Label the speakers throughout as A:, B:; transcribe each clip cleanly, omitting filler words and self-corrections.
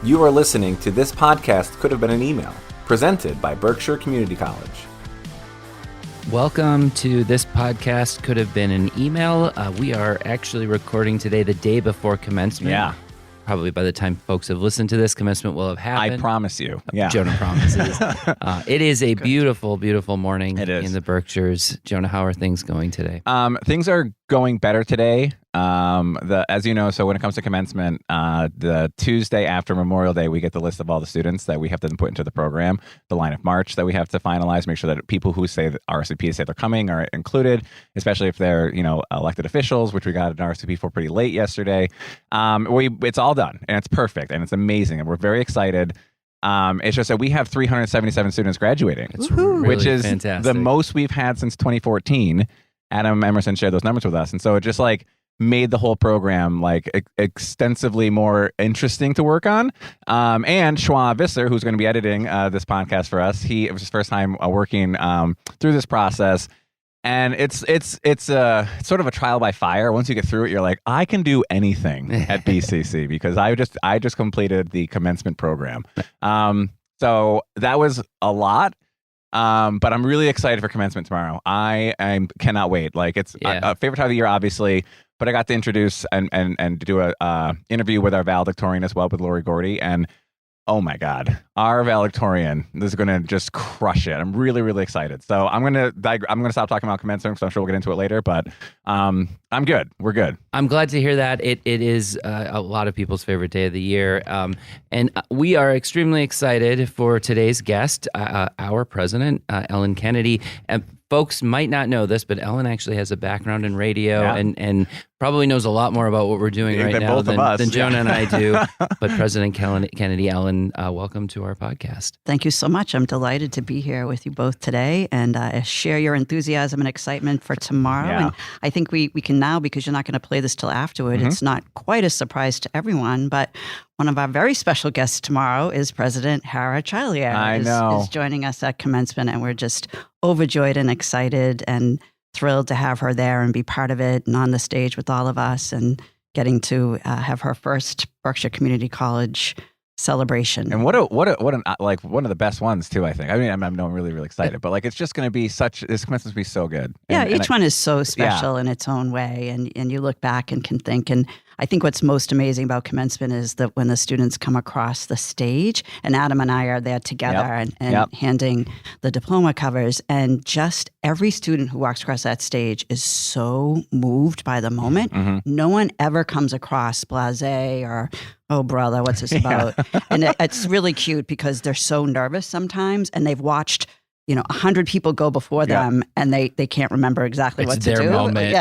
A: You are listening to This Podcast Could Have Been an Email, presented by Berkshire Community College.
B: Welcome to This Podcast Could Have Been an Email. We are actually recording today the day before commencement.
A: Yeah.
B: Probably by the time folks have listened to this, commencement will have happened.
A: I promise you. Yeah.
B: Jonah promises. It is a beautiful, beautiful morning
A: in
B: the Berkshires. Jonah, how are things going today?
A: Things are going better today. As you know, so when it comes to commencement, the Tuesday after Memorial Day, we get the list of all the students that we have to put into the program, the line of march that we have to finalize, make sure that people who say that RSVP say they're coming are included, especially if they're, elected officials, which we got an RSVP for pretty late yesterday. It's all done and it's perfect and it's amazing and we're very excited. It's just that we have 377 students graduating,
B: Really
A: which is
B: fantastic.
A: the most we've had since 2014. Adam Emerson shared those numbers with us. And so it just made the whole program extensively more interesting to work on. And Schwab Visser, who's going to be editing this podcast for us, it was his first time working through this process. And it's sort of a trial by fire. Once you get through it, you're like, I can do anything at BCC because I just completed the commencement program. So that was a lot. But I'm really excited for commencement tomorrow. I cannot wait. It's a favorite time of the year, obviously. But I got to introduce and do a interview with our valedictorian as well, with Lori Gordy. And oh my God, our valedictorian is going to just crush it. I'm really, really excited. So I'm gonna stop talking about commencement, so I'm sure we'll get into it later. But I'm good. We're good.
B: I'm glad to hear that. It is a lot of people's favorite day of the year. And we are extremely excited for today's guest, our president, Ellen Kennedy. And folks might not know this, but Ellen actually has a background in radio and probably knows a lot more about what we're doing right now than Jonah and I do. But President Kennedy, Ellen, welcome to our podcast.
C: Thank you so much. I'm delighted to be here with you both today and share your enthusiasm and excitement for tomorrow.
A: Yeah.
C: And I think we can now, because you're not going to play this till afterward, It's not quite a surprise to everyone, but one of our very special guests tomorrow is President Hara Chalier is joining us at commencement, and we're just overjoyed and excited and thrilled to have her there and be part of it and on the stage with all of us and getting to have her first Berkshire Community College celebration.
A: And one of the best ones too, I think. I mean, I'm really, really excited, but it's just going to be this commencement's going to be so good.
C: Each one is so special in its own way. And you look back and can think, and I think what's most amazing about commencement is that when the students come across the stage, and Adam and I are there together and handing the diploma covers, and just every student who walks across that stage is so moved by the moment. Mm-hmm. No one ever comes across blasé or, oh, brother, what's this about? And it's really cute because they're so nervous sometimes, and they've watched 100 people go before them, and they can't remember exactly what to do.
B: It's their moment.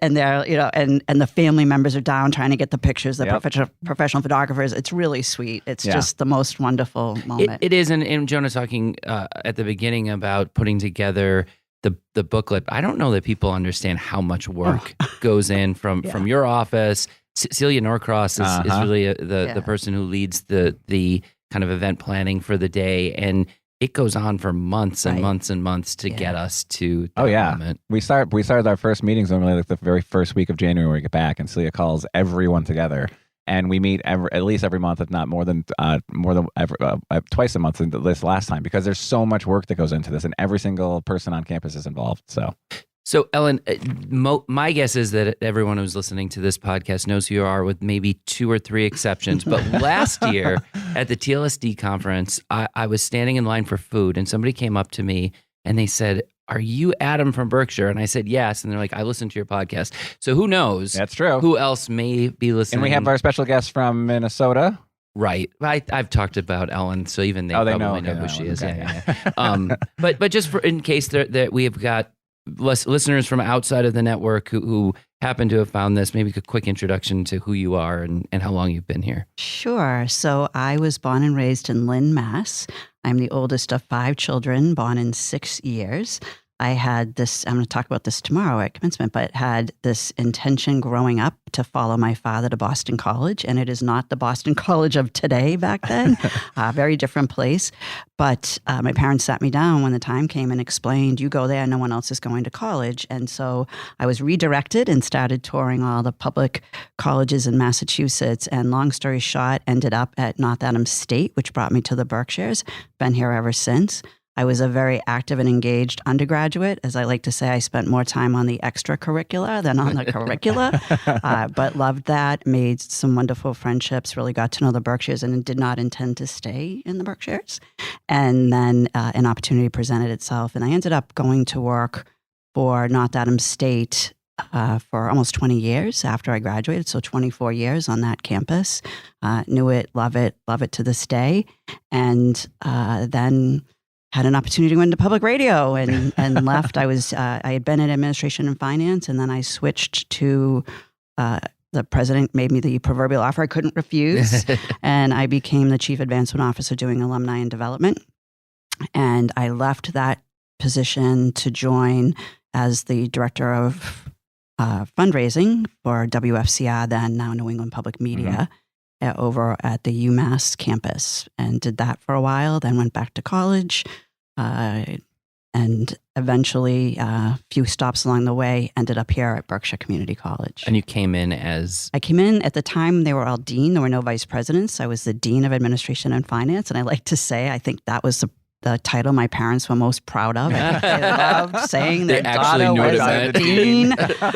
C: And they're and the family members are down trying to get the pictures. The professional photographers. It's really sweet. It's just the most wonderful moment.
B: It is, and Jonah talking at the beginning about putting together the booklet. I don't know that people understand how much work goes in from your office. Celia Norcross is really the person who leads the kind of event planning for the day, and it goes on for months and months and months to get us to that moment. We
A: started our first meetings normally the very first week of January when we get back, and Celia calls everyone together, and we meet at least every month, if not more than twice a month this last time, because there's so much work that goes into this, and every single person on campus is involved.
B: So, Ellen, my guess is that everyone who's listening to this podcast knows who you are, with maybe 2 or 3 exceptions. But last year at the TLSD conference, I was standing in line for food, and somebody came up to me and they said, "Are you Adam from Berkshire?" And I said, "Yes." And they're like, "I listened to your podcast." So who knows?
A: That's true.
B: Who else may be listening?
A: And we have our special guest from Minnesota.
B: Right. I've talked about Ellen, so even they probably know who she is.
A: Okay.
B: Yeah. But just in case that we have got listeners from outside of the network who happen to have found this, maybe a quick introduction to who you are and how long you've been here.
C: Sure. So I was born and raised in Lynn, Mass. I'm the oldest of 5 children, born in 6 years. I had this, I'm going to talk about this tomorrow at commencement, but had this intention growing up to follow my father to Boston College. And it is not the Boston College of today back then, very different place. But my parents sat me down when the time came and explained, you go there, no one else is going to college. And so I was redirected and started touring all the public colleges in Massachusetts. And long story short, ended up at North Adams State, which brought me to the Berkshires. Been here ever since. I was a very active and engaged undergraduate. As I like to say, I spent more time on the extracurricular than on the curricula, but loved that, made some wonderful friendships, really got to know the Berkshires and did not intend to stay in the Berkshires. And then an opportunity presented itself, and I ended up going to work for North Adams State for almost 20 years after I graduated, so 24 years on that campus. Knew it, love it to this day. And then had an opportunity to go into public radio and left. I had been in administration and finance, and then I switched to the president made me the proverbial offer I couldn't refuse, and I became the chief advancement officer doing alumni and development. And I left that position to join as the director of fundraising for WFCR, then now New England Public Media, over at the UMass campus, and did that for a while, then went back to college, and eventually, a few stops along the way, ended up here at Berkshire Community College.
B: And you came in as?
C: I came in, at the time, they were all dean. There were no vice presidents. I was the dean of administration and finance, and I like to say, I think that was the title my parents were most proud of. I think they loved saying their daughter was a dean.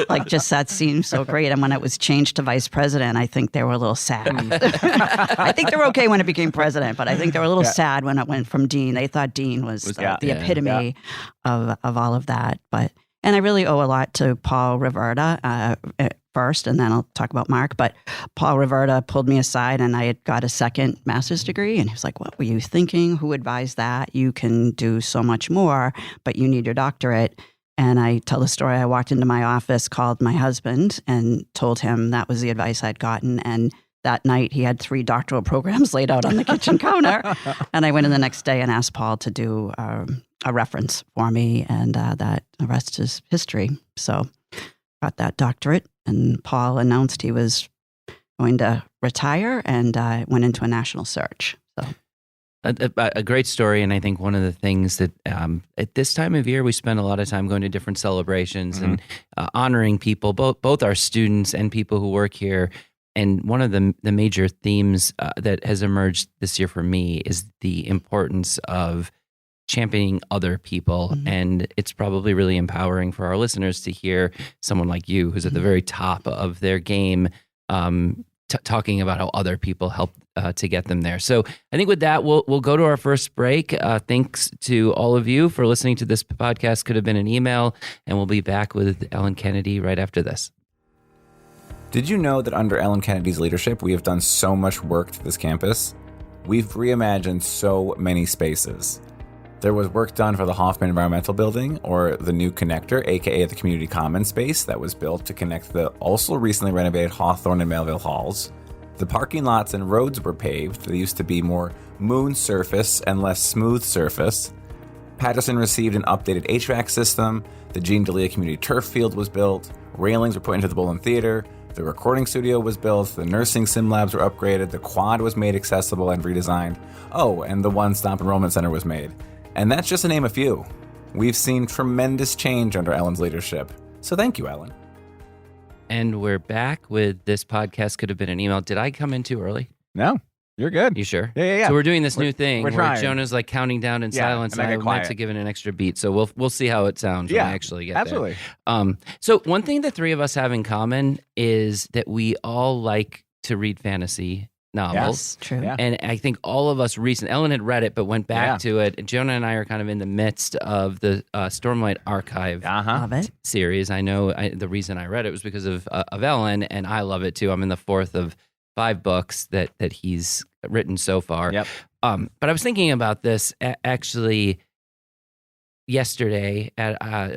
C: Like, just that seemed so great. And when it was changed to vice president, I think they were a little sad. I think they were okay when it became president, but I think they were a little sad when it went from dean. They thought dean was the epitome of all of that. And I really owe a lot to Paul Riverta first, and then I'll talk about Mark. But Paul Riverta pulled me aside, and I had got a second master's degree, and he was like, "What were you thinking? Who advised that? You can do so much more, but you need your doctorate." And I tell the story. I walked into my office, called my husband, and told him that was the advice I'd gotten. And that night, he had 3 doctoral programs laid out on the kitchen counter. And I went in the next day and asked Paul to do a reference for me, and that the rest is history. So got that doctorate, and Paul announced he was going to retire, and went into a national search. So
B: a great story, and I think one of the things that at this time of year we spend a lot of time going to different celebrations and honoring people, both our students and people who work here. And one of the major themes that has emerged this year for me is the importance of championing other people. And it's probably really empowering for our listeners to hear someone like you, who's at the very top of their game, talking about how other people help to get them there. So I think with that, we'll go to our first break. Thanks to all of you for listening to this podcast. Could have been an email, and we'll be back with Ellen Kennedy right after this.
A: Did you know that under Ellen Kennedy's leadership, we have done so much work to this campus? We've reimagined so many spaces. There was work done for the Hoffman Environmental Building, or the new connector, aka the Community Commons space that was built to connect the also recently renovated Hawthorne and Melville Halls. The parking lots and roads were paved. They used to be more moon surface and less smooth surface. Patterson received an updated HVAC system. The Jean Delia Community Turf Field was built. Railings were put into the Bullen Theater. The recording studio was built, the nursing sim labs were upgraded, the quad was made accessible and redesigned. Oh, and the one-stop enrollment center was made. And that's just to name a few. We've seen tremendous change under Ellen's leadership. So thank you, Ellen.
B: And we're back with This Podcast Could Have Been an Email. Did I come in too early?
A: No, you're good.
B: You sure?
A: Yeah.
B: So we're doing this new thing where
A: trying.
B: Jonah's like counting down in silence, and I meant to give it an extra beat. So we'll see how it sounds when I actually get
A: absolutely.
B: there. So one thing the three of us have in common is that we all like to read fantasy novels.
C: Yes, true.
A: Yeah.
B: And I think all of us Ellen had read it, but went back to it. And Jonah and I are kind of in the midst of the Stormlight Archive
C: Love it.
B: series. I know the reason I read it was because of Ellen, and I love it too. I'm in the 4th of 5 books that he's written so far.
A: Yep.
B: But I was thinking about this actually yesterday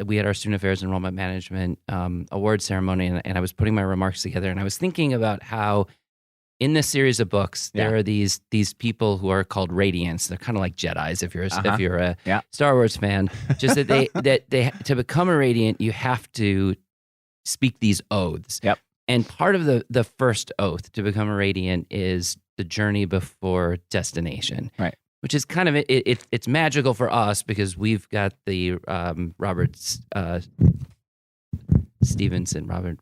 B: we had our Student Affairs Enrollment Management award ceremony, and I was putting my remarks together, and I was thinking about how in this series of books, there are these people who are called Radiants. They're kind of like Jedis if you're a Star Wars fan. Just that they to become a Radiant, you have to speak these oaths.
A: Yep.
B: And part of the first oath to become a Radiant is the journey before destination.
A: Right.
B: Which is kind of it's magical for us because we've got the Robert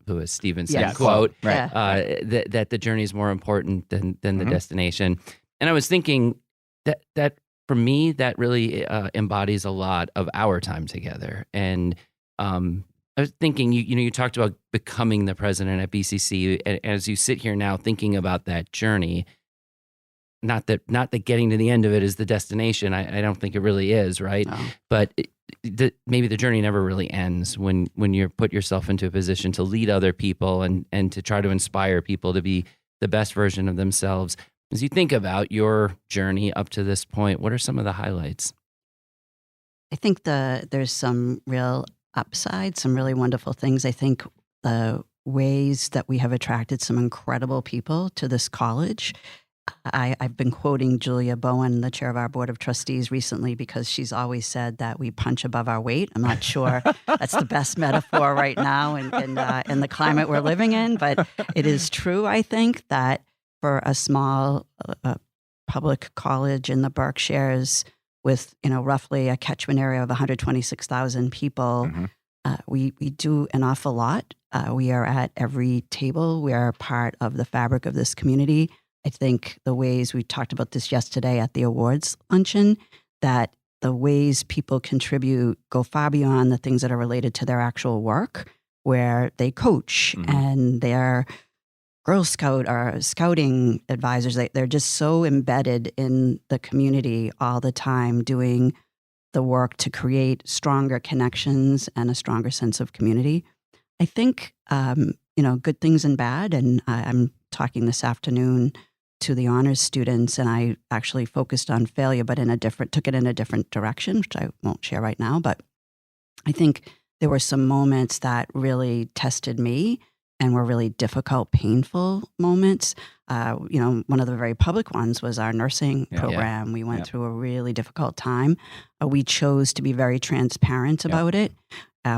B: Louis Stevenson quote that the journey is more important than the destination. And I was thinking that for me that really embodies a lot of our time together. And I was thinking, you talked about becoming the president at BCC, and as you sit here now thinking about that journey, not that getting to the end of it is the destination. I don't think it really is, right?
C: No.
B: But maybe the journey never really ends when you put yourself into a position to lead other people and to try to inspire people to be the best version of themselves. As you think about your journey up to this point, what are some of the highlights?
C: I think there's some real upside, some really wonderful things. I think the ways that we have attracted some incredible people to this college. I've been quoting Julia Bowen, the chair of our board of trustees, recently because she's always said that we punch above our weight. I'm not sure that's the best metaphor right now in the climate we're living in, but it is true, I think, that for a small public college in the Berkshires with roughly a catchment area of 126,000 people, we do an awful lot. We are at every table. We are part of the fabric of this community. I think the ways we talked about this yesterday at the awards luncheon, that the ways people contribute go far beyond the things that are related to their actual work, where they coach and they're Girl Scout or scouting advisors. They're just so embedded in the community all the time, doing the work to create stronger connections and a stronger sense of community. I think, good things and bad. And I'm talking this afternoon to the honors students, and I actually focused on failure, but took it in a different direction, which I won't share right now. But I think there were some moments that really tested me and were really difficult, painful moments. One of the very public ones was our nursing program. We went through a really difficult time. We chose to be very transparent about it.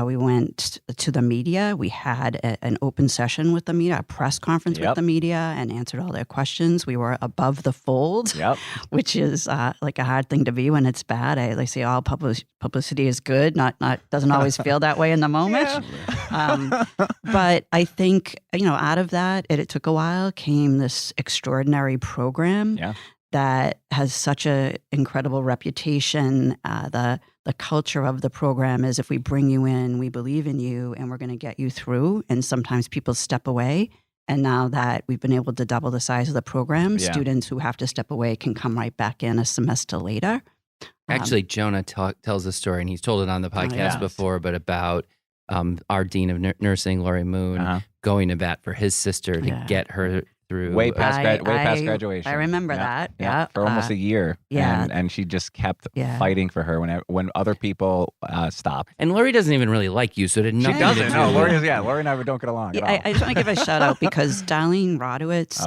C: We went to the media. We had an open session with the media, a press conference with the media, and answered all their questions. We were above the fold, which is like a hard thing to be when it's bad. They say all publicity is good. Not doesn't always feel that way in the moment. But I think out of that, it took a while. Came this extraordinary program that has such an incredible reputation. The culture of the program is if we bring you in, we believe in you and we're going to get you through. And sometimes people step away. And now that we've been able to double the size of the program, students who have to step away can come right back in a semester later.
B: Actually, Jonah tells a story, and he's told it on the podcast before, but about our dean of nursing, Lori Moon, going to bat for his sister to get her through
A: way past graduation.
C: I remember that.
A: For almost a year. And she just kept fighting for her when other people stopped.
B: And Lori doesn't even really like you, so did nothing.
A: She doesn't. No, Lori and I don't get along at all.
C: I just want to give a shout out because Darlene Rodowitz,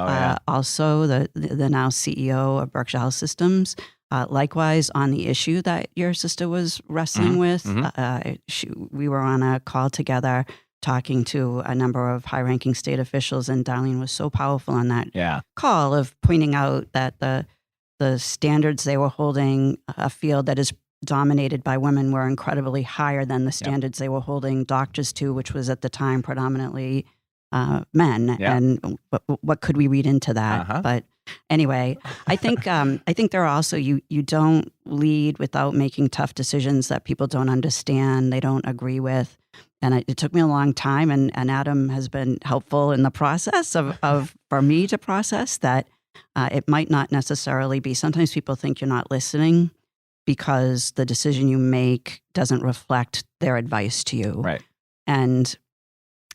C: also the now CEO of Berkshire Health Systems, likewise on the issue that your sister was wrestling with. We were on a call together talking to a number of high-ranking state officials, and Darlene was so powerful on that call of pointing out that the standards they were holding a field that is dominated by women were incredibly higher than the standards they were holding doctors to, which was at the time predominantly men. And what could we read into that? But anyway, I think there are also you don't lead without making tough decisions that people don't understand, they don't agree with. And it took me a long time, and Adam has been helpful in the process of for me to process that it might not necessarily be. Sometimes people think you're not listening because the decision you make doesn't reflect their advice to you.
A: Right.
C: And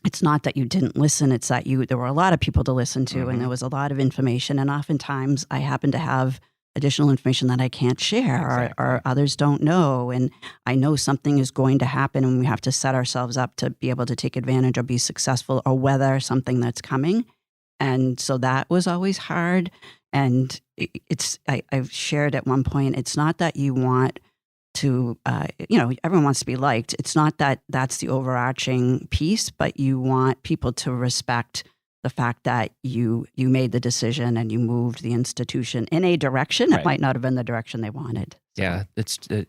C: it's not that you didn't listen, it's that there were a lot of people to listen to, and there was a lot of information. And oftentimes I happen to have additional information that I can't share or others don't know. And I know something is going to happen and we have to set ourselves up to be able to take advantage or be successful or weather something that's coming. And so that was always hard. And I've shared at one point, it's not that you want to, everyone wants to be liked. It's not that that's the overarching piece, but you want people to respect the fact that you made the decision and you moved the institution in a direction that might not have been the direction they wanted. So.
B: Yeah,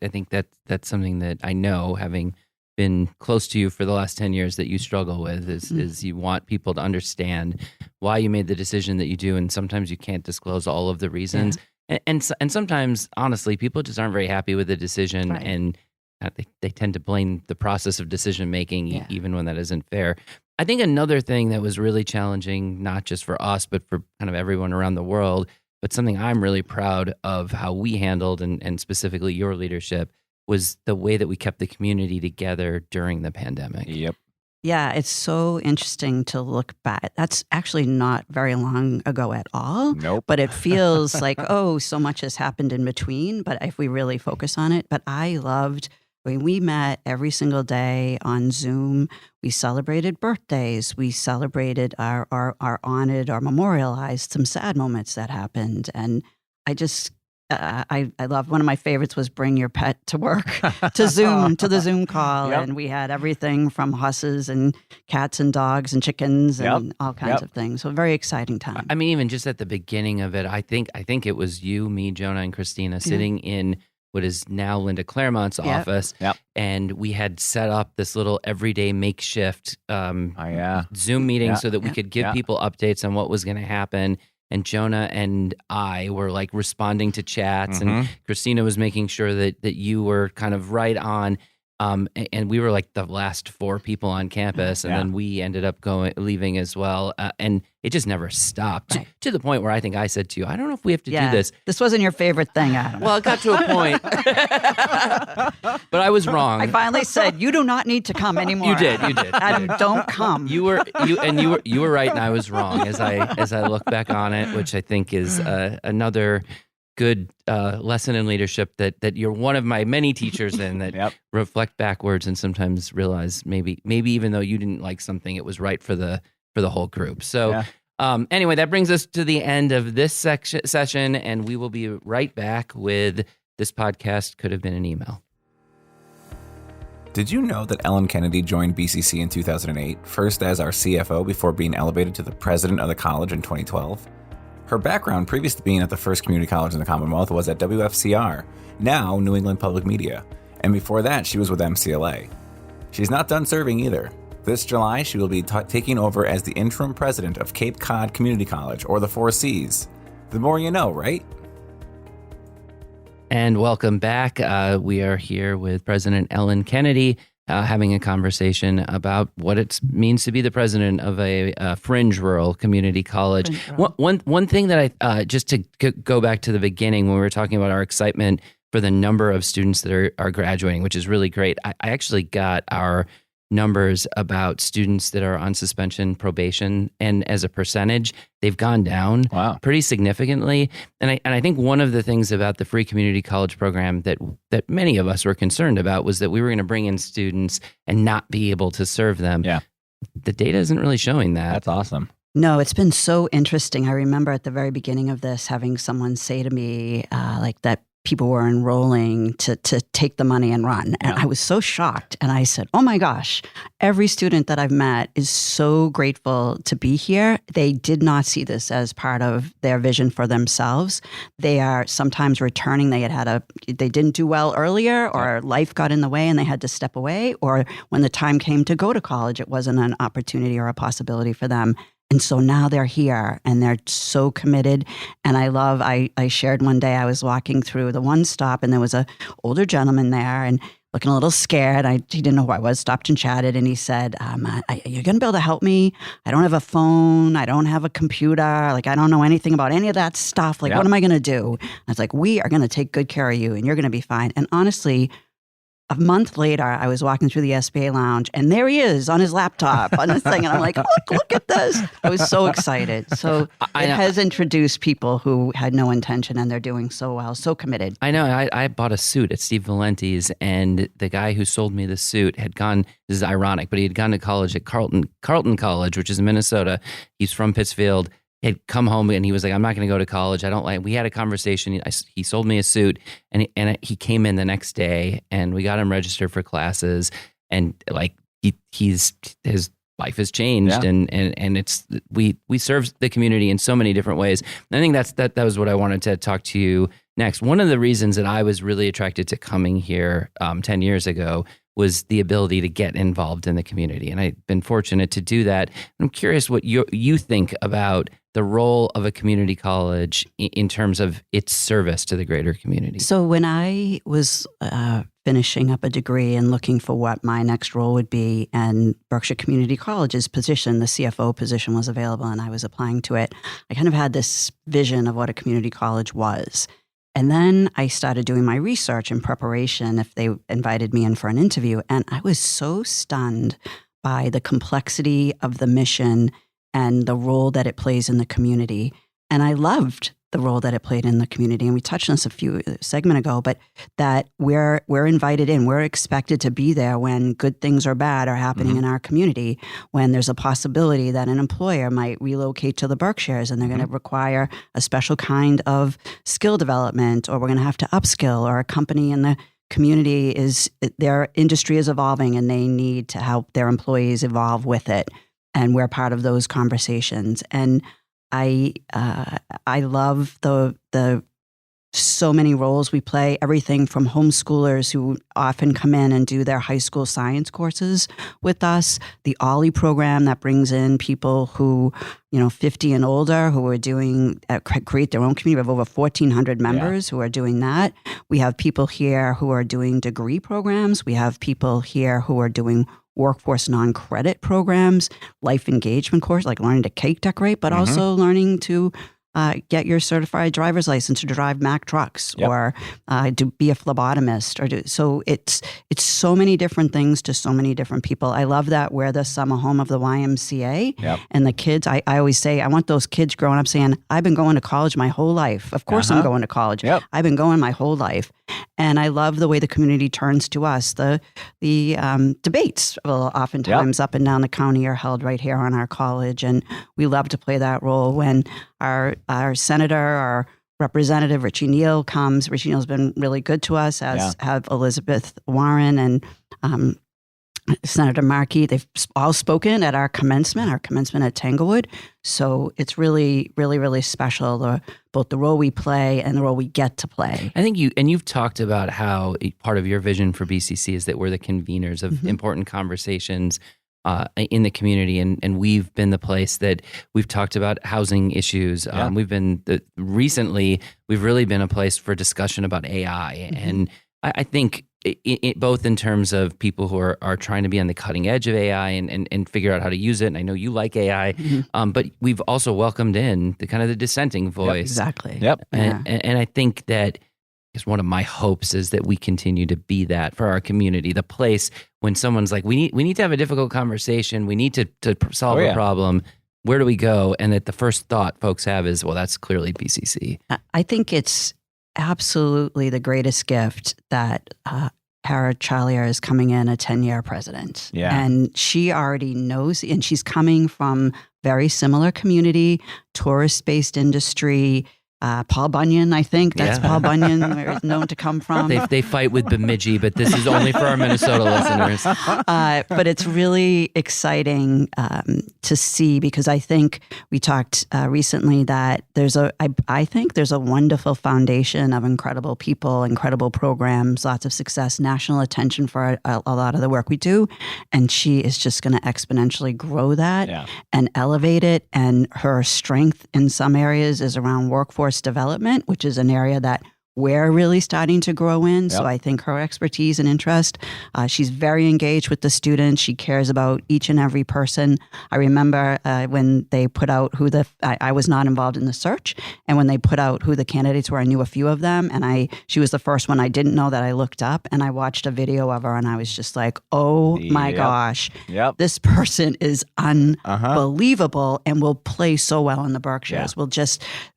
B: I think that's something that I know, having been close to you for the last 10 years, that you struggle with is you want people to understand why you made the decision that you do, and sometimes you can't disclose all of the reasons. Yeah. And sometimes, honestly, people just aren't very happy with the decision, and they tend to blame the process of decision making, even when that isn't fair. I think another thing that was really challenging, not just for us, but for kind of everyone around the world, but something I'm really proud of how we handled, and specifically your leadership, was the way that we kept the community together during the pandemic.
A: Yep.
C: Yeah, it's so interesting to look back. That's actually not very long ago at all.
A: Nope.
C: But it feels like, so much has happened in between. But if we really focus on it, we met every single day on Zoom. We celebrated birthdays. We celebrated our honored or memorialized some sad moments that happened. And I just, I love, one of my favorites was bring your pet to work, to the Zoom call. Yep. And we had everything from horses and cats and dogs and chickens and all kinds of things. So a very exciting time.
B: I mean, even just at the beginning of it, I think it was you, me, Jonah, and Christina sitting in what is now Linda Claremont's office. Yep. And we had set up this little everyday makeshift Zoom meeting so that we could give people updates on what was going to happen. And Jonah and I were like responding to chats, and Christina was making sure that you were kind of right on. And we were like the last 4 people on campus, and then we ended up leaving as well. And it just never stopped to the point where I think I said to you, I don't know if we have to do this.
C: This wasn't your favorite thing, Adam.
B: Well, it got to a point, but I was wrong.
C: I finally said, you do not need to come anymore.
B: You did.
C: Adam, don't come.
B: You were right, and I was wrong as I look back on it, which I think is another good lesson in leadership that you're one of my many teachers in that reflect backwards and sometimes realize maybe even though you didn't like something, it was right for the whole group. So anyway, that brings us to the end of this session, and we will be right back with This Podcast Could Have Been an Email.
D: Did you know that Ellen Kennedy joined BCC in 2008, first as our CFO before being elevated to the president of the college in 2012? Her background, previous to being at the first community college in the Commonwealth, was at WFCR, now New England Public Media, and before that she was with MCLA. She's not done serving either. This July, she will be taking over as the interim president of Cape Cod Community College, or the 4 Cs. The more you know, right?
B: And welcome back. We are here with President Ellen Kennedy, having a conversation about what it means to be the president of a fringe rural community college. One thing that I just to go back to the beginning when we were talking about our excitement for the number of students that are graduating, which is really great. I actually got our numbers about students that are on suspension, probation, and as a percentage, they've gone down pretty significantly. And I think one of the things about the free community college program that many of us were concerned about was that we were going to bring in students and not be able to serve them. Yeah. The data isn't really showing that.
A: That's awesome.
C: No, it's been so interesting. I remember at the very beginning of this having someone say to me like that people were enrolling to take the money and run. And I was so shocked. And I said, oh my gosh, every student that I've met is so grateful to be here. They did not see this as part of their vision for themselves. They are sometimes returning. They didn't do well earlier, or life got in the way and they had to step away. Or when the time came to go to college, it wasn't an opportunity or a possibility for them. And so now they're here and they're so committed. And I shared one day, I was walking through the one stop and there was an older gentleman there and looking a little scared. He didn't know who I was, stopped and chatted. And he said, you're going to be able to help me? I don't have a phone. I don't have a computer. Like, I don't know anything about any of that stuff. Like, what am I going to do? I was like, we are going to take good care of you and you're going to be fine. And honestly, a month later, I was walking through the SBA lounge and there he is on his laptop on this thing. And I'm like, look at this. I was so excited. So it has introduced people who had no intention and they're doing so well, so committed.
B: I know. I bought a suit at Steve Valenti's and the guy who sold me the suit had gone, this is ironic, but he had gone to college at Carleton College, which is in Minnesota. He's from Pittsfield. had come home and he was like, I'm not going to go to college. We had a conversation. He sold me a suit and he came in the next day and we got him registered for classes and like his life has changed and it's, we serve the community in so many different ways. And I think that was what I wanted to talk to you next. One of the reasons that I was really attracted to coming here 10 years ago was the ability to get involved in the community. And I've been fortunate to do that. I'm curious what you think about the role of a community college in terms of its service to the greater community.
C: So when I was finishing up a degree and looking for what my next role would be, and Berkshire Community College's position, the CFO position, was available and I was applying to it, I kind of had this vision of what a community college was. And then I started doing my research in preparation if they invited me in for an interview. And I was so stunned by the complexity of the mission and the role that it plays in the community. And I loved the role that it played in the community. And we touched on this a segment ago, but that we're invited in, we're expected to be there when good things or bad are happening in our community, when there's a possibility that an employer might relocate to the Berkshires and they're going to require a special kind of skill development, or we're going to have to upskill, or a company in the community their industry is evolving and they need to help their employees evolve with it. And we're part of those conversations. And I love the so many roles we play, everything from homeschoolers who often come in and do their high school science courses with us, the OLLI program that brings in people who, 50 and older, who are doing, create their own community. We have over 1,400 members who are doing that. We have people here who are doing degree programs. We have people here who are doing workforce non-credit programs, life engagement course, like learning to cake decorate, but also learning to get your certified driver's license to drive Mack trucks, or to be a phlebotomist, so it's so many different things to so many different people. I love that we're the summer home of the YMCA, and the kids. I always say I want those kids growing up saying, "I've been going to college my whole life. Of course, I'm going to college. I've been going my whole life." And I love the way the community turns to us. The debates oftentimes up and down the county are held right here on our college, and we love to play that role. When our senator, our representative Richie Neal comes, Richie Neal's been really good to us, as have Elizabeth Warren and Senator Markey. They've all spoken at our commencement at Tanglewood. So it's really, really, really special, both the role we play and the role we get to play.
B: I think you've talked about how part of your vision for BCC is that we're the conveners of important conversations in the community, and we've been the place that we've talked about housing issues. Recently we've really been a place for discussion about AI, and I think both in terms of people who are trying to be on the cutting edge of AI and figure out how to use it. And I know you like AI, but we've also welcomed in the dissenting voice.
C: Exactly.
B: And I think that is one of my hopes, is that we continue to be that for our community, the place when someone's like, we need to have a difficult conversation, we need to solve a problem. Where do we go? And that the first thought folks have is, well, that's clearly BCC.
C: I think it's absolutely the greatest gift that Hara Charlier is coming in, a 10-year president. And she already knows, and she's coming from very similar community, tourist-based industry. Paul Bunyan, I think. That's Paul Bunyan, where it's known to come from.
B: They fight with Bemidji, but this is only for our Minnesota listeners.
C: But it's really exciting to see, because I think we talked recently that I think there's a wonderful foundation of incredible people, incredible programs, lots of success, national attention for a lot of the work we do. And she is just going to exponentially grow that and elevate it. And her strength in some areas is around workforce development, which is an area that we're really starting to grow in. So I think her expertise and interest, she's very engaged with the students. She cares about each and every person. I remember when they put out I was not involved in the search, and when they put out who the candidates were, I knew a few of them, and she was the first one I didn't know that I looked up, and I watched a video of her, and I was just like, oh my gosh, this person is unbelievable and will play so well in the Berkshires.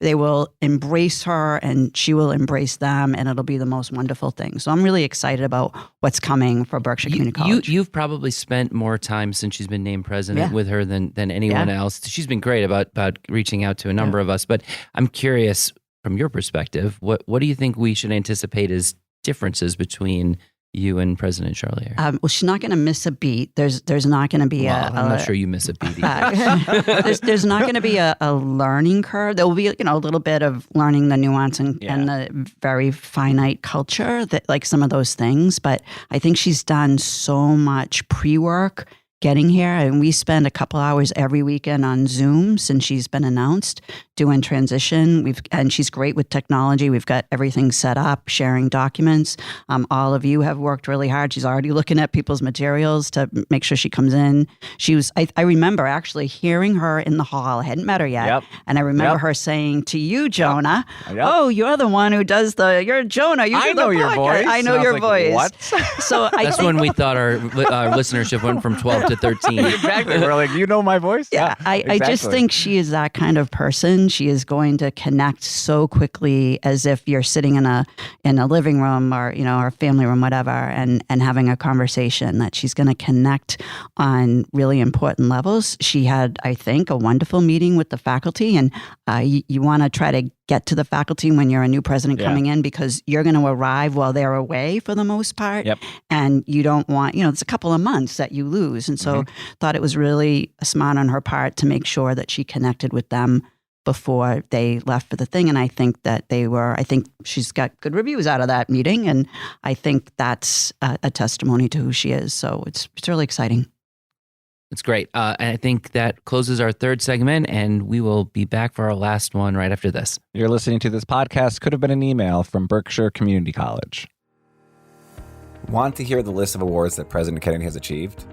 C: They will embrace her, and she will embrace embrace them, and it'll be the most wonderful thing. So I'm really excited about what's coming for Berkshire Community College.
B: You've probably spent more time since she's been named president with her than anyone else. She's been great about reaching out to a number of us, but I'm curious from your perspective, what do you think we should anticipate as differences between you and President Charlier?
C: Well, she's not going to miss a beat. There's not going to be
B: I'm not sure you miss a beat either.
C: there's not going to be a learning curve. There will be, a little bit of learning the nuance and the very finite culture, that like some of those things. But I think she's done so much pre-work getting here, and we spend a couple hours every weekend on Zoom since she's been announced, doing transition. And she's great with technology. We've got everything set up, sharing documents. All of you have worked really hard. She's already looking at people's materials to make sure she comes in. I remember actually hearing her in the hall. I hadn't met her yet. And I remember her saying to you, Jonah, oh, you're the one who does you're Jonah.
A: I know your voice.
C: I know your voice.
A: What?
C: So
B: That's when we thought our listenership went from 12 to 13.
A: Exactly. We're like, you know my voice?
C: Yeah, I just think she is that kind of person. She is going to connect so quickly, as if you're sitting in a living room or or family room, whatever, and having a conversation, that she's going to connect on really important levels. She had, I think, a wonderful meeting with the faculty, and you want to try to get to the faculty when you're a new president coming in, because you're going to arrive while they're away for the most part. And you don't want, it's a couple of months that you lose. And so thought it was really smart on her part to make sure that she connected with them before they left for the thing. And I think that I think she's got good reviews out of that meeting. And I think that's a testimony to who she is. So it's really exciting.
B: It's great. And I think that closes our third segment, and we will be back for our last one right after this.
A: You're listening to This Podcast Could Have Been an Email from Berkshire Community College.
D: Want to hear the list of awards that President Kennedy has achieved?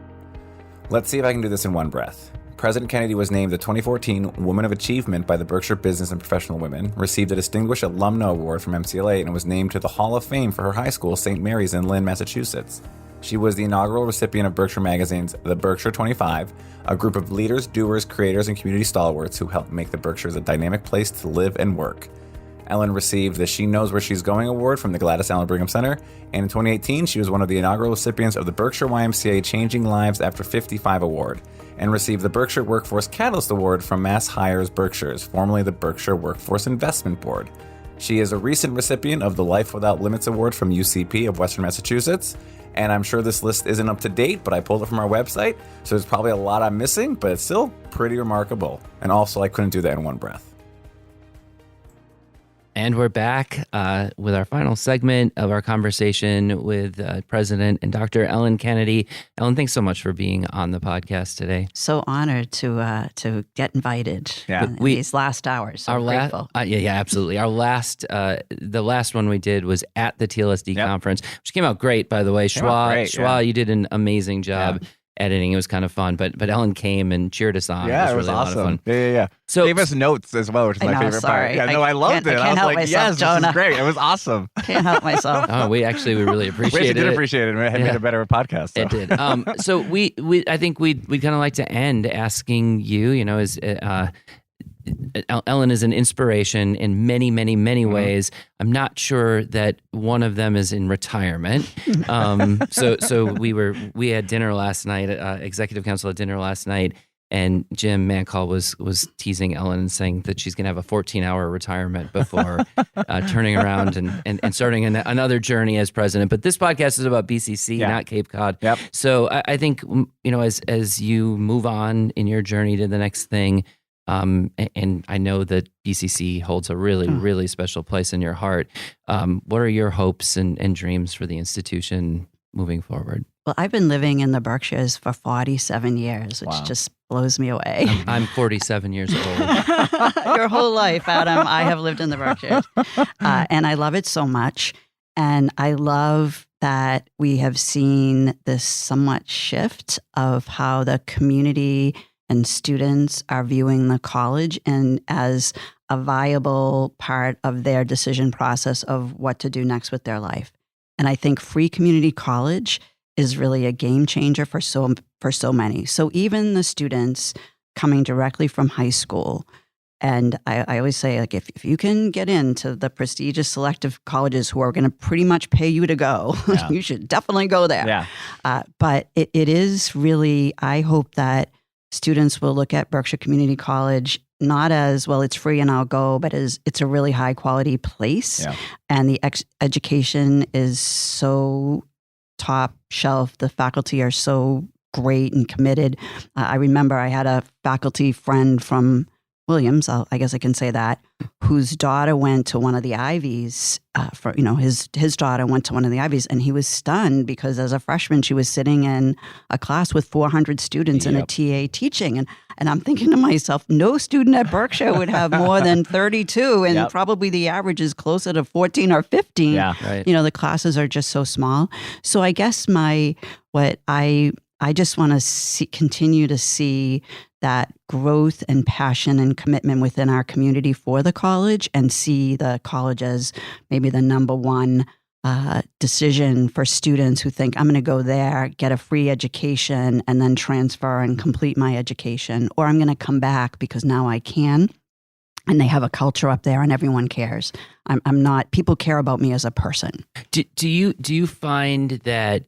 D: Let's see if I can do this in one breath. President Kennedy was named the 2014 Woman of Achievement by the Berkshire Business and Professional Women, received a Distinguished Alumna Award from MCLA, and was named to the Hall of Fame for her high school, St. Mary's in Lynn, Massachusetts. She was the inaugural recipient of Berkshire Magazine's The Berkshire 25, a group of leaders, doers, creators, and community stalwarts who helped make the Berkshires a dynamic place to live and work. Ellen received the She Knows Where She's Going Award from the Gladys Allen Brigham Center, and in 2018, she was one of the inaugural recipients of the Berkshire YMCA Changing Lives After 55 Award, and received the Berkshire Workforce Catalyst Award from Mass Hires Berkshires, formerly the Berkshire Workforce Investment Board. She is a recent recipient of the Life Without Limits Award from UCP of Western Massachusetts, and I'm sure this list isn't up to date, but I pulled it from our website, so there's probably a lot I'm missing, but it's still pretty remarkable. And also, I couldn't do that in one breath.
B: And we're back with our final segment of our conversation with President and Dr. Ellen Kennedy. Ellen, thanks so much for being on the podcast today.
C: So honored to get invited in these last hours. So grateful.
B: Absolutely. Our the last one we did was at the TLSD conference, which came out great, by the way. Schwa, you did an amazing job. Editing. It was kind of fun, but Ellen came and cheered us on.
A: Yeah,
B: it was
A: really
B: awesome.
A: A lot of fun. Yeah.
B: So
A: gave us notes as well, which is my favorite part. Yeah, I loved it.
C: I was like,
A: yes,
C: Jonah.
A: This is great. It was awesome.
C: Can't help myself.
B: Oh, we really appreciated it.
A: We did appreciate it. It made a better podcast. So.
B: It did. So I think we'd kind of like to end asking you, Ellen is an inspiration in many, many, many ways. I'm not sure that one of them is in retirement. So we had dinner last night, executive council at dinner last night, and Jim Mancall was teasing Ellen and saying that she's going to have a 14-hour retirement before turning around and starting another journey as president. But this podcast is about BCC, not Cape Cod.
A: Yep.
B: So I think, as you move on in your journey to the next thing, and I know that BCC holds a really, really special place in your heart. What are your hopes and dreams for the institution moving forward?
C: Well, I've been living in the Berkshires for 47 years, which just blows me away.
B: I'm 47 years old.
C: Your whole life, Adam, I have lived in the Berkshires. And I love it so much. And I love that we have seen this somewhat shift of how the community and students are viewing the college and as a viable part of their decision process of what to do next with their life. And I think free community college is really a game changer for so many. So even the students coming directly from high school, And I always say, like, if you can get into the prestigious selective colleges who are going to pretty much pay you to go, you should definitely go there.
A: Yeah.
C: But it is really, I hope that students will look at Berkshire Community College not as, well, it's free and I'll go, but as it's a really high quality place.
A: Yeah.
C: And the education is so top shelf. The faculty are so great and committed. I remember I had a faculty friend from Williams, I guess I can say that, whose daughter went to one of the Ivies. His daughter went to one of the Ivies, and he was stunned because as a freshman, she was sitting in a class with 400 students in a TA teaching. And I'm thinking to myself, no student at Berkshire would have more than 32, and probably the average is closer to 14 or 15.
A: Yeah, right.
C: The classes are just so small. So I guess I just want to continue to see that growth and passion and commitment within our community for the college, and see the college as maybe the number one decision for students who think, I'm going to go there, get a free education, and then transfer and complete my education, or I'm going to come back because now I can. And they have a culture up there, and everyone cares. I'm not. People care about me as a person.
B: Do you find that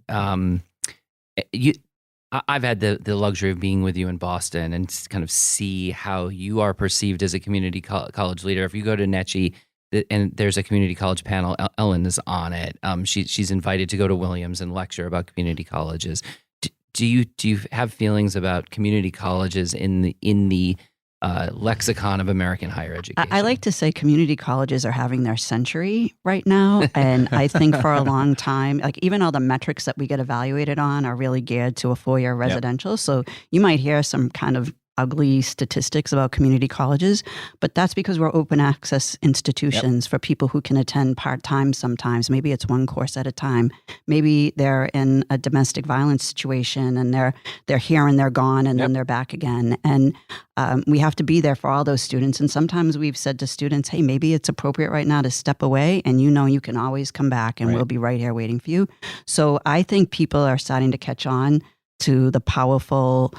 B: I've had the luxury of being with you in Boston and kind of see how you are perceived as a community college leader. If you go to NECHI and there's a community college panel, Ellen is on it. She's invited to go to Williams and lecture about community colleges. Do you have feelings about community colleges in the lexicon of American higher education?
C: I like to say community colleges are having their century right now. And I think for a long time, like even all the metrics that we get evaluated on are really geared to a four-year residential. So you might hear some kind of ugly statistics about community colleges, but that's because we're open access institutions for people who can attend part-time sometimes. Maybe it's one course at a time. Maybe they're in a domestic violence situation and they're here and they're gone and then they're back again. And we have to be there for all those students. And sometimes we've said to students, hey, maybe it's appropriate right now to step away, and you can always come back and we'll be right here waiting for you. So I think people are starting to catch on to the powerful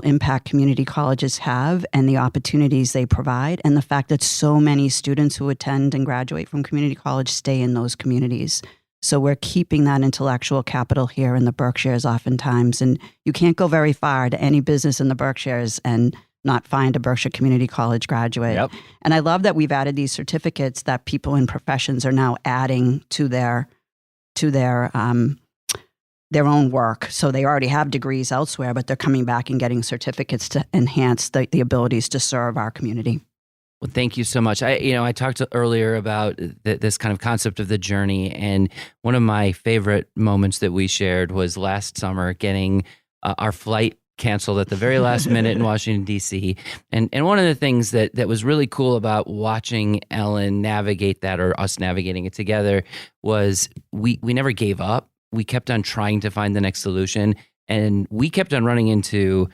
C: impact community colleges have and the opportunities they provide, and the fact that so many students who attend and graduate from community college stay in those communities. So we're keeping that intellectual capital here in the Berkshires oftentimes, and you can't go very far to any business in the Berkshires and not find a Berkshire Community College graduate. Yep. And I love that we've added these certificates that people in professions are now adding to their own work. So they already have degrees elsewhere, but they're coming back and getting certificates to enhance the abilities to serve our community.
B: Well, thank you so much. I talked earlier about this kind of concept of the journey, and one of my favorite moments that we shared was last summer getting our flight canceled at the very last minute in Washington, D.C. And one of the things that was really cool about watching Ellen navigate that, or us navigating it together, was we never gave up. We kept on trying to find the next solution, and we kept on running into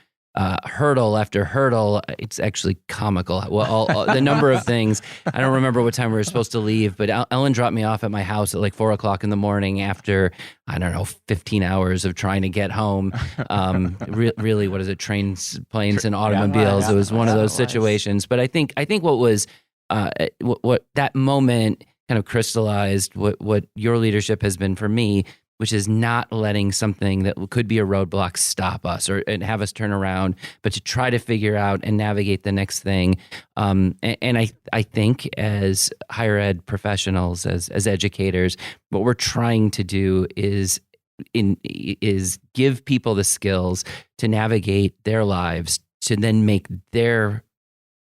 B: hurdle after hurdle. It's actually comical. Well, the number of things. I don't remember what time we were supposed to leave, but Ellen dropped me off at my house at like 4:00 in the morning after, 15 hours of trying to get home. Really, what is it? Trains, planes, and automobiles. Yeah, it was one of those situations. But I think what was what that moment kind of crystallized what your leadership has been for me, which is not letting something that could be a roadblock stop us and have us turn around, but to try to figure out and navigate the next thing. And I think as higher ed professionals, as educators, what we're trying to do is give people the skills to navigate their lives to then make their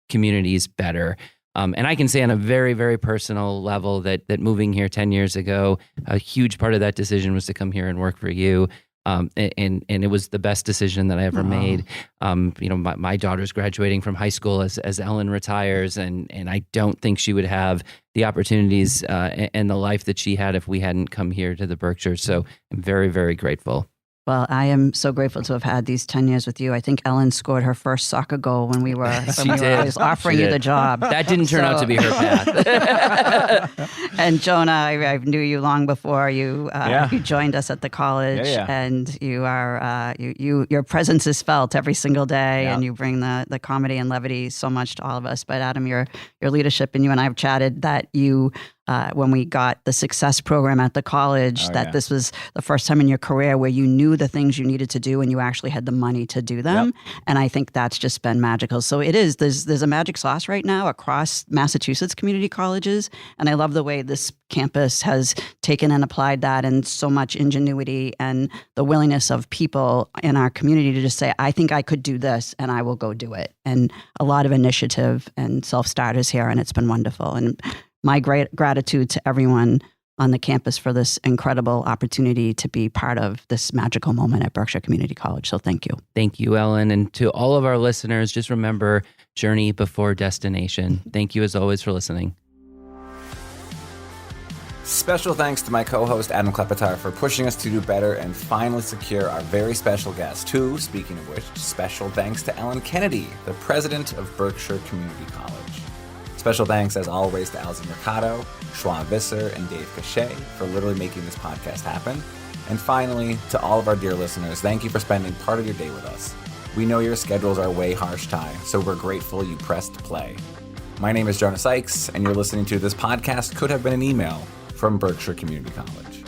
B: communities better. And I can say on a very, very personal level that moving here 10 years ago, a huge part of that decision was to come here and work for you. And it was the best decision that I ever made. My daughter's graduating from high school as Ellen retires, and I don't think she would have the opportunities and the life that she had if we hadn't come here to the Berkshires. So I'm very, very grateful.
C: Well, I am so grateful to have had these 10 years with you. I think Ellen scored her first soccer goal when we were I was offering you the job.
B: That didn't turn out to be her path.
C: And Jonah, I knew you long before you joined us at the college, and you are your presence is felt every single day, and you bring the comedy and levity so much to all of us. But Adam, your leadership, and you and I have chatted that you. When we got the success program at the college, this was the first time in your career where you knew the things you needed to do and you actually had the money to do them. Yep. And I think that's just been magical. So it is. There's a magic sauce right now across Massachusetts community colleges. And I love the way this campus has taken and applied that, and so much ingenuity and the willingness of people in our community to just say, I think I could do this and I will go do it. And a lot of initiative and self-starters here, and it's been wonderful. And my great gratitude to everyone on the campus for this incredible opportunity to be part of this magical moment at Berkshire Community College. So thank you.
B: Thank you, Ellen. And to all of our listeners, just remember, journey before destination. Thank you as always for listening.
D: Special thanks to my co-host Adam Klepetar for pushing us to do better and finally secure our very special guest, who, speaking of which, special thanks to Ellen Kennedy, the president of Berkshire Community College. Special thanks, as always, to Alzi Mercado, Schwa Visser, and Dave Cachet for literally making this podcast happen. And finally, to all of our dear listeners, thank you for spending part of your day with us. We know your schedules are way harsh time, so we're grateful you pressed play. My name is Jonah Sykes, and you're listening to This Podcast Could Have Been an Email from Berkshire Community College.